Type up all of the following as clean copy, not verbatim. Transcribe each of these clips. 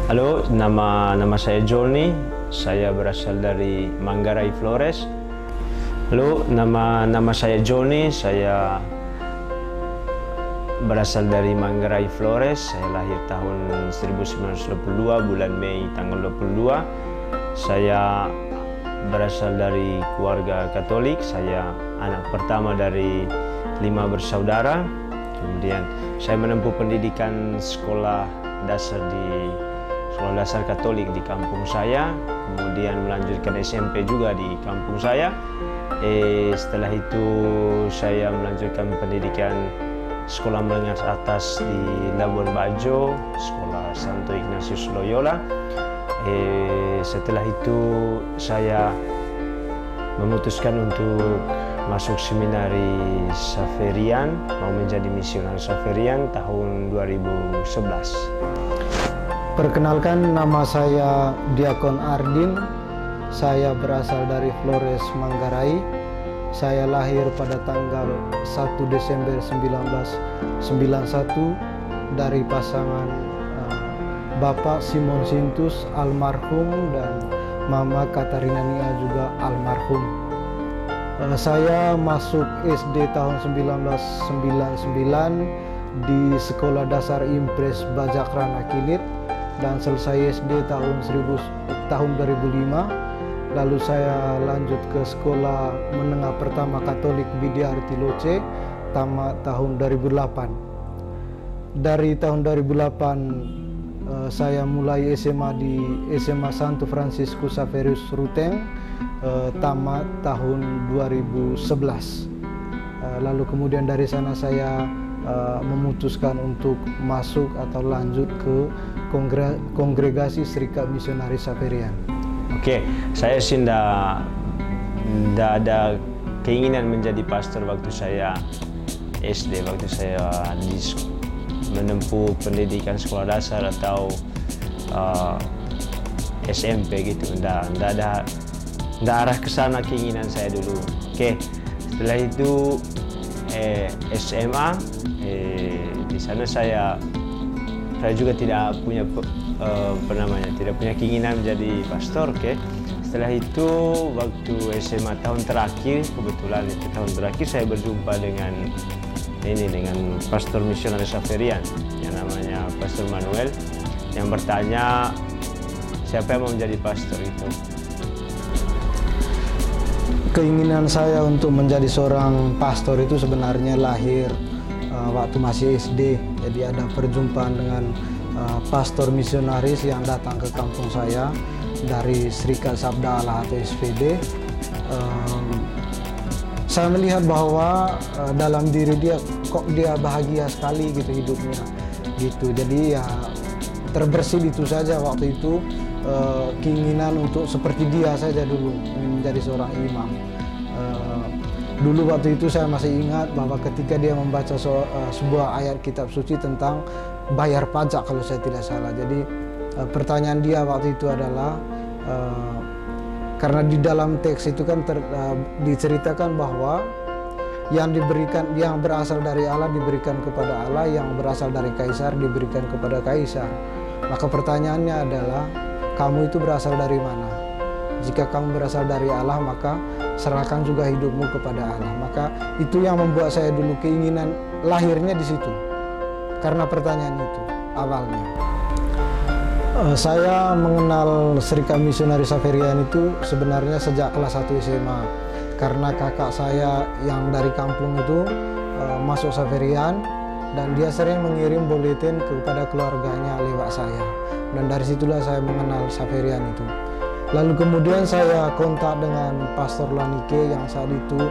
Halo, nama saya Johnny. Saya berasal dari Manggarai Flores. Halo, nama saya Johnny. Saya berasal dari Manggarai Flores. Saya lahir tahun 1982 bulan Mei tanggal 22. Saya berasal dari keluarga Katolik. Saya anak pertama dari 5 bersaudara. Kemudian saya menempuh pendidikan sekolah dasar Katolik di kampung saya, kemudian melanjutkan SMP juga di kampung saya. Setelah itu saya melanjutkan pendidikan sekolah menengah atas di Labuan Bajo, sekolah Santo Ignatius Loyola. Setelah itu saya memutuskan untuk masuk seminari Xaverian, mau menjadi misionaris Xaverian tahun 2011. Perkenalkan, nama saya Diakon Ardin. Saya berasal dari Flores, Manggarai. Saya lahir pada tanggal 1 Desember 1991 dari pasangan Bapak Simon Sintus almarhum dan Mama Katarina Nia juga almarhum. Saya masuk SD tahun 1999 di Sekolah Dasar Impres Bajakrana Kilit dan selesai SD tahun 2005. Lalu saya lanjut ke Sekolah Menengah Pertama Katolik Bidiarti Loce, tamat tahun 2008. Dari tahun 2008 saya mulai SMA di SMA Santo Franciscus Xaverius Ruteng, tamat tahun 2011. Lalu kemudian dari sana saya memutuskan untuk masuk atau lanjut ke kongregasi Serikat Misionaris Xaverian. Oke, saya sih tidak ada keinginan menjadi pastor waktu saya SD, waktu saya menempuh pendidikan sekolah dasar atau SMP gitu. Tidak arah ke sana keinginan saya dulu. Oke, setelah itu SMA, di sana saya juga tidak punya tidak punya keinginan menjadi pastor. Oke, setelah itu waktu SMA tahun terakhir, kebetulan itu tahun terakhir saya berjumpa dengan pastor misionaris Xaverian yang namanya Pastor Manuel, yang bertanya siapa yang mau menjadi pastor itu. Keinginan saya untuk menjadi seorang pastor itu sebenarnya lahir waktu masih SD. Jadi ada perjumpaan dengan pastor misionaris yang datang ke kampung saya dari Serikat Sabda Allah atau SVD. Saya melihat bahwa dalam diri dia kok dia bahagia sekali gitu hidupnya gitu. Jadi ya terbersit itu saja waktu itu, keinginan untuk seperti dia saja dulu menjadi seorang imam. Dulu waktu itu saya masih ingat bahwa ketika dia membaca sebuah ayat kitab suci tentang bayar pajak kalau saya tidak salah. Jadi pertanyaan dia waktu itu adalah karena di dalam teks itu kan diceritakan bahwa yang berasal dari Allah diberikan kepada Allah, yang berasal dari kaisar diberikan kepada kaisar. Maka pertanyaannya adalah, kamu itu berasal dari mana? Jika kamu berasal dari Allah, maka serahkan juga hidupmu kepada Allah. Maka itu yang membuat saya dulu keinginan lahirnya di situ. Karena pertanyaan itu awalnya. Saya mengenal Serikat Misionaris Xaverian itu sebenarnya sejak kelas 1 SMA. Karena kakak saya yang dari kampung itu masuk Xaverian, dan dia sering mengirim buletin kepada keluarganya lewat saya. Dan dari situlah saya mengenal Xaverian itu. Lalu kemudian saya kontak dengan Pastor Lanike yang saat itu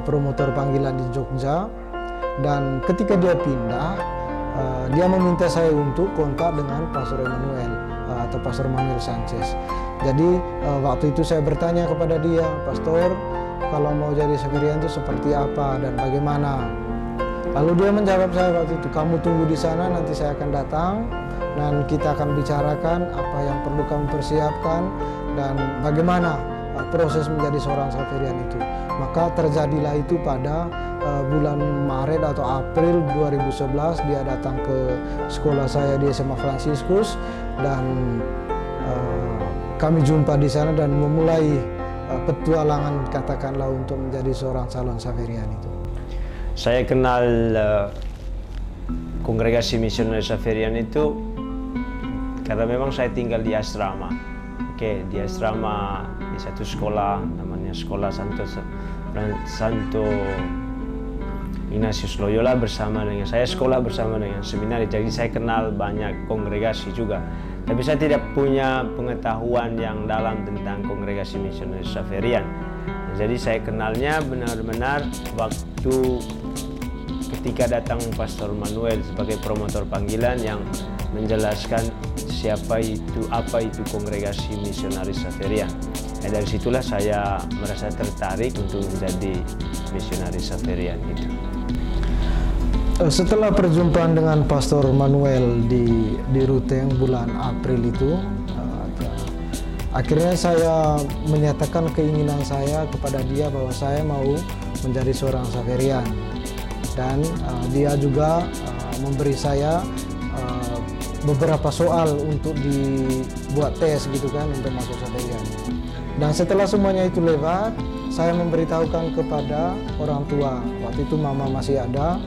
promotor panggilan di Jogja. Dan ketika dia pindah, dia meminta saya untuk kontak dengan Pastor Emmanuel atau Pastor Manuel Sanchez. Jadi waktu itu saya bertanya kepada dia, Pastor, kalau mau jadi Xaverian itu seperti apa dan bagaimana? Lalu dia menjawab saya waktu itu, kamu tunggu di sana, nanti saya akan datang dan kita akan bicarakan apa yang perlu kamu persiapkan dan bagaimana proses menjadi seorang Xaverian itu. Maka terjadilah itu pada bulan Maret atau April 2011 dia datang ke sekolah saya di SMA Fransiskus, dan kami jumpa di sana dan memulai petualangan katakanlah untuk menjadi seorang calon Xaverian itu. Saya kenal kongregasi misionaris Xaverian itu karena memang saya tinggal di asrama. Di asrama di satu sekolah namanya Sekolah Santo Ignatius Loyola bersama dengan saya sekolah bersama dengan seminari. Jadi saya kenal banyak kongregasi juga. Tapi saya tidak punya pengetahuan yang dalam tentang kongregasi misionaris Xaverian. Jadi saya kenalnya benar-benar waktu ketika datang Pastor Manuel sebagai promotor panggilan yang menjelaskan apa itu kongregasi misionaris Xaverian. Dari situlah saya merasa tertarik untuk menjadi misionaris Xaverian itu. Setelah perjumpaan dengan Pastor Manuel di Ruteng bulan April itu, akhirnya saya menyatakan keinginan saya kepada dia bahwa saya mau menjadi seorang Xaverian, dan dia juga memberi saya beberapa soal untuk dibuat tes gitu kan untuk masuk Xaverian. Dan setelah semuanya itu lewat, saya memberitahukan kepada orang tua. Waktu itu mama masih ada,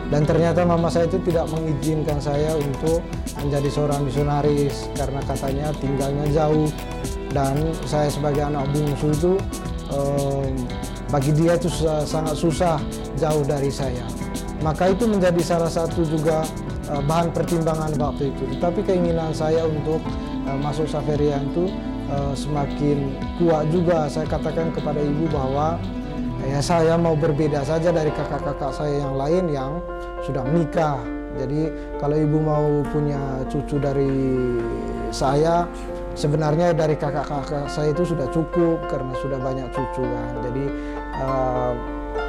dan ternyata mama saya itu tidak mengizinkan saya untuk menjadi seorang misionaris karena katanya tinggalnya jauh, dan saya sebagai anak bungsu itu bagi dia itu sangat susah jauh dari saya. Maka itu menjadi salah satu juga bahan pertimbangan waktu itu. Tetapi keinginan saya untuk masuk Xaverian itu semakin kuat juga. Saya katakan kepada ibu bahwa ya saya mau berbeda saja dari kakak-kakak saya yang lain yang sudah menikah. Jadi kalau ibu mau punya cucu dari saya, sebenarnya dari kakak-kakak saya itu sudah cukup karena sudah banyak cucu kan. Jadi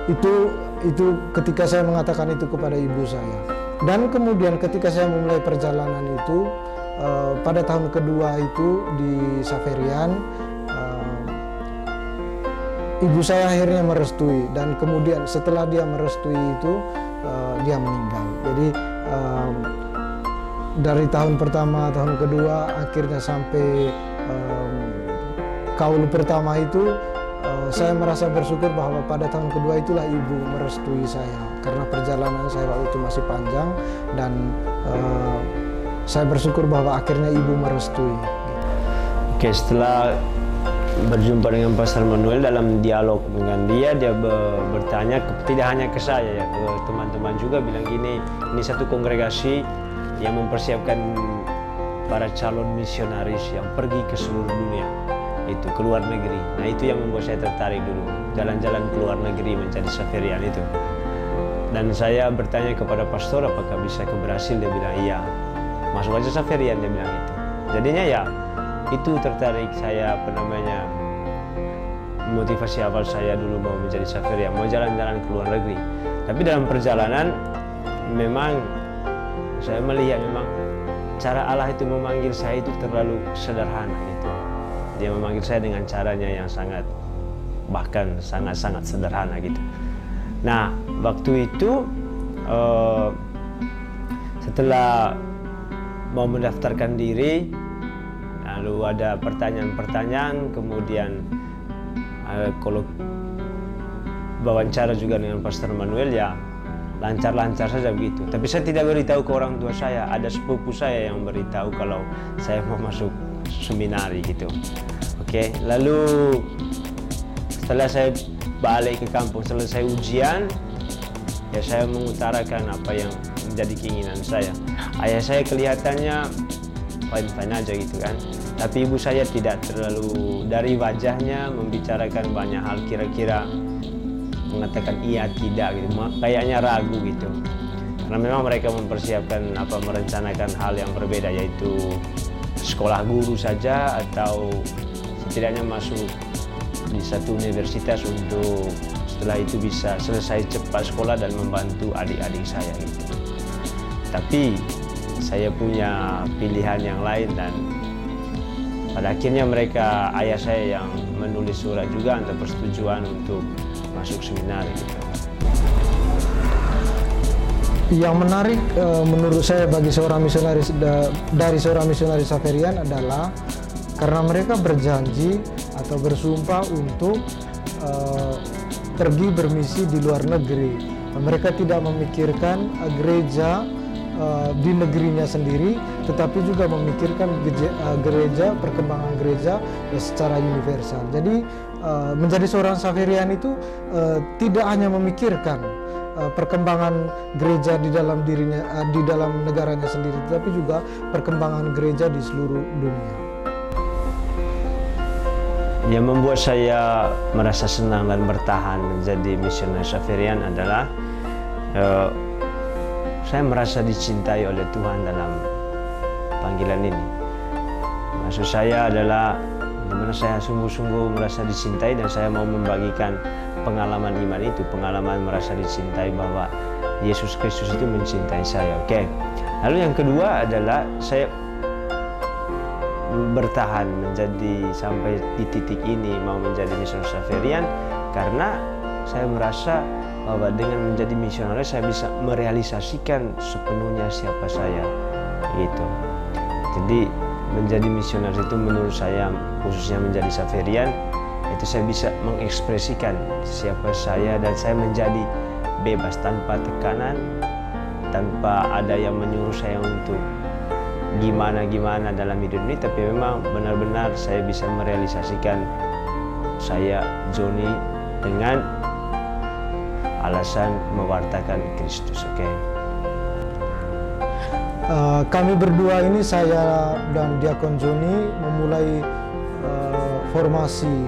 itu ketika saya mengatakan itu kepada ibu saya. Dan kemudian ketika saya memulai perjalanan itu, pada tahun kedua itu di Xaverian, ibu saya akhirnya merestui, dan kemudian setelah dia merestui itu dia meninggal. Jadi dari tahun pertama, tahun kedua, akhirnya sampai kaul pertama itu, saya merasa bersyukur bahwa pada tahun kedua itulah ibu merestui saya, karena perjalanan saya waktu itu masih panjang, dan saya bersyukur bahwa akhirnya ibu merestui. Setelah berjumpa dengan Pastor Manuel, dalam dialog dengan dia bertanya tidak hanya ke saya ya, ke teman-teman juga, bilang gini, ini satu kongregasi yang mempersiapkan para calon misionaris yang pergi ke seluruh dunia, itu ke luar negeri. Nah itu yang membuat saya tertarik dulu, jalan-jalan ke luar negeri menjadi Xaverian itu. Dan saya bertanya kepada pastor apakah bisa ke Brasil, dia bilang iya, masuk aja Xaverian, dia bilang itu. Jadinya ya itu tertarik saya, motivasi awal saya dulu mau menjadi Xaverian, mau jalan-jalan ke luar negeri. Tapi dalam perjalanan memang saya melihat memang cara Allah itu memanggil saya itu terlalu sederhana gitu. Dia memanggil saya dengan caranya yang bahkan sangat-sangat sederhana gitu. Nah waktu itu setelah mau mendaftarkan diri, lalu ada pertanyaan-pertanyaan, kemudian kalau wawancara juga dengan Pastor Manuel ya lancar-lancar saja begitu. Tapi saya tidak beritahu ke orang tua saya, ada sepupu saya yang beritahu kalau saya mau masuk seminari gitu. Lalu setelah saya balik ke kampung, selesai ujian, ya saya mengutarakan apa yang menjadi keinginan saya. Ayah saya kelihatannya fine-fine aja gitu kan, tapi ibu saya tidak terlalu, dari wajahnya membicarakan banyak hal, kira-kira mengatakan iya tidak gitu, kayaknya ragu gitu. Karena memang mereka mempersiapkan merencanakan hal yang berbeda, yaitu sekolah guru saja atau setidaknya masuk di satu universitas untuk setelah itu bisa selesai cepat sekolah dan membantu adik-adik saya gitu. Tapi saya punya pilihan yang lain, dan pada akhirnya ayah saya yang menulis surat juga untuk persetujuan untuk masuk seminari gitu. Yang menarik menurut saya bagi seorang misionaris dari seorang misionaris Xaverian adalah karena mereka berjanji atau bersumpah untuk pergi bermisi di luar negeri. Mereka tidak memikirkan gereja di negerinya sendiri, tetapi juga memikirkan gereja, perkembangan gereja secara universal. Jadi menjadi seorang Xaverian itu tidak hanya memikirkan perkembangan gereja di dalam dirinya, di dalam negaranya sendiri, tetapi juga perkembangan gereja di seluruh dunia. Yang membuat saya merasa senang dan bertahan menjadi misionaris Xaverian adalah saya merasa dicintai oleh Tuhan dalam panggilan ini. Maksud saya adalah dimana saya sungguh-sungguh merasa dicintai dan saya mau membagikan pengalaman iman itu, pengalaman merasa dicintai bahwa Yesus Kristus itu mencintai saya. Oke. Lalu yang kedua adalah saya bertahan menjadi sampai di titik ini mau menjadi misionaris Xaverian karena saya merasa bahwa dengan menjadi misionaris saya bisa merealisasikan sepenuhnya siapa saya gitu. Jadi menjadi misionaris itu menurut saya, khususnya menjadi Xaverian, itu saya bisa mengekspresikan siapa saya dan saya menjadi bebas tanpa tekanan, tanpa ada yang menyuruh saya untuk gimana-gimana dalam hidup ini, tapi memang benar-benar saya bisa merealisasikan saya Joni dengan alasan mewartakan Kristus. Oke. Kami berdua ini, saya dan Diakon Joni, memulai formasi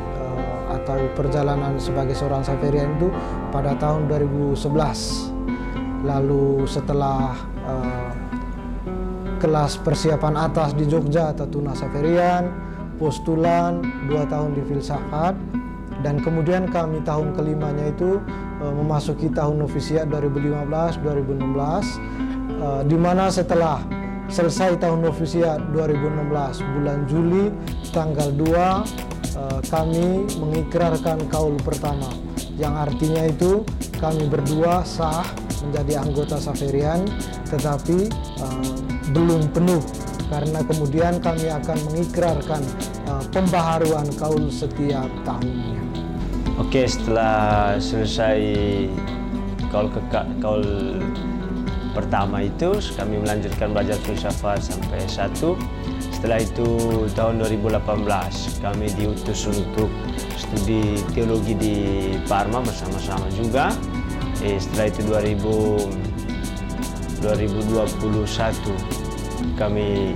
atau perjalanan sebagai seorang Xaverian itu pada tahun 2011. Lalu setelah kelas persiapan atas di Jogja atau Tunas Xaverian, postulan 2 tahun di filsafat, dan kemudian kami tahun kelimanya itu memasuki tahun novisiat 2015-2016, di mana setelah selesai tahun novisiat 2016 bulan Juli tanggal 2 kami mengikrarkan kaul pertama, yang artinya itu kami berdua sah menjadi anggota Xaverian, tetapi belum penuh karena kemudian kami akan mengikrarkan pembaharuan kaul setiap tahunnya. Oke, setelah selesai kaul pertama itu kami melanjutkan belajar filsafat sampai S1. Setelah itu tahun 2018 kami diutus untuk studi teologi di Parma bersama-sama juga. Setelah itu 2021 kami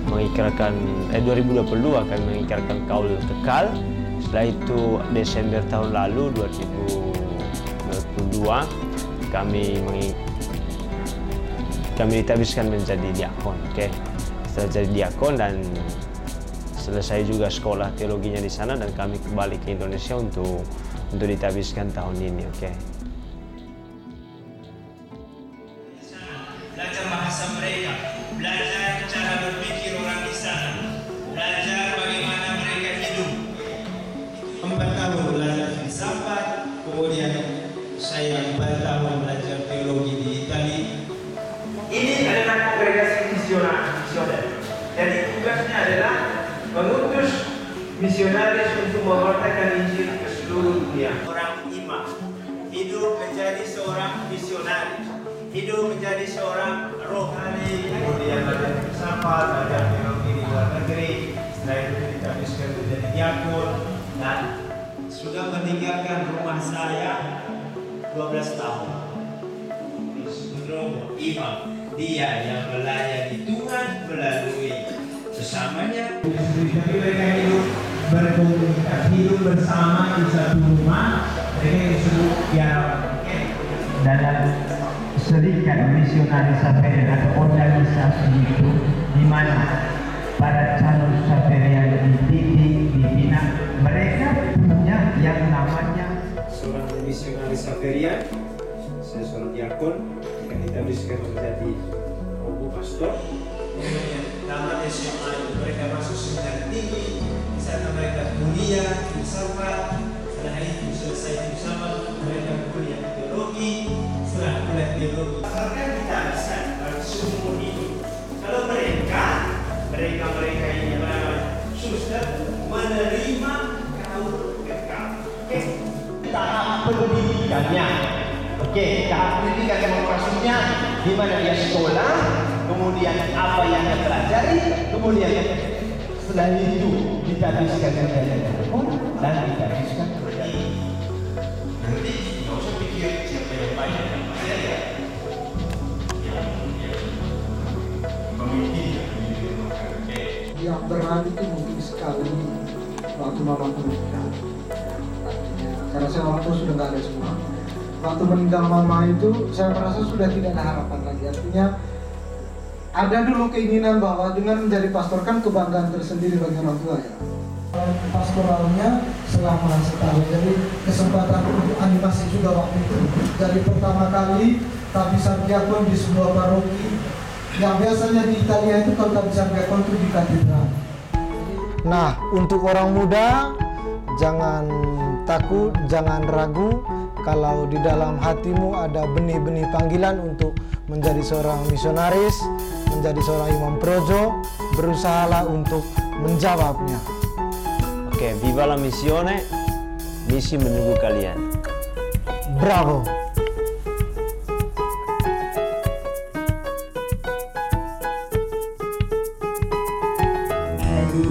mengikrarkan 2022 kami mengikrarkan kaul kekal. Setelah itu Desember tahun lalu 2022 kami ditabiskan menjadi diakon. Oke. Setelah jadi diakon dan selesai juga sekolah teologinya di sana, dan kami kembali ke Indonesia untuk ditabiskan tahun ini. Oke. Belajar bahasa mereka, belajar cara berpikir orang di sana, belajar bagaimana mereka hidup. 4 tahun belajar filsafat, kemudian saya 4 tahun belajar teologi di Italia. Ini adalah kongregasi misioner. Jadi tugasnya adalah mengutus misionaris untuk mewartakan Injil ke seluruh dunia. Orang iman hidup menjadi seorang misionaris, hidup menjadi seorang rohani, kemudian belajar filsafat, belajar teologi di luar negeri, setelah itu ditabiskan menjadi diakon, dan sudah meninggalkan rumah saya 12 tahun. Imam, dia yang melayani Tuhan melalui sesamanya. Tapi mereka hidup berkomunikasi, hidup bersama di satu rumah. Mereka disebut biarawan. Dalam serikat misionaris Xaverian atau organisasi itu, di mana para calon Xaverian dididik, dibina, mereka punya yang namanya seorang misionaris Xaverian, saya seorang diakon, yang ditabiskan menjadi pastor. Kemudian tamat SMA mereka masuk seminari tinggi, di sana mereka kuliah filsafat. Setelah itu selesai filsafat mereka kuliah teologi. Setelah kuliah teologi untuk asalkan kita bisa seumur hidup. Kalau mereka ini suster menerima kaum kekal. Oke, tahap pendidikannya. Oke, tahap pendidikan yang maksudnya di mana dia sekolah, kemudian apa yang dia pelajari, kemudian setelah itu kita habiskan kerjanya dan kita habiskan kerjanya. Nanti nggak usah pikir siapa yang banyak yang mana ya. Yang berat itu mungkin sekali waktu mama meninggal. Karena saya waktu sudah nggak ada semua. Waktu meninggal mama itu saya merasa sudah tidak ada harapan lagi. Artinya ada dulu keinginan bahwa dengan menjadi pastor kan kebanggaan tersendiri bagi orang tua ya. Pastoralnya selama setahun, jadi kesempatan untuk animasi juga waktu itu. Jadi pertama kali tabisan diakon di sebuah paroki yang biasanya di Italia itu kalau tabisan diakon itu di katedral. Nah, untuk orang muda jangan takut, jangan ragu. Kalau di dalam hatimu ada benih-benih panggilan untuk menjadi seorang misionaris, menjadi seorang imam projo, berusahalah untuk menjawabnya. Oke, viva la missione, misi menunggu kalian. Bravo! Jadi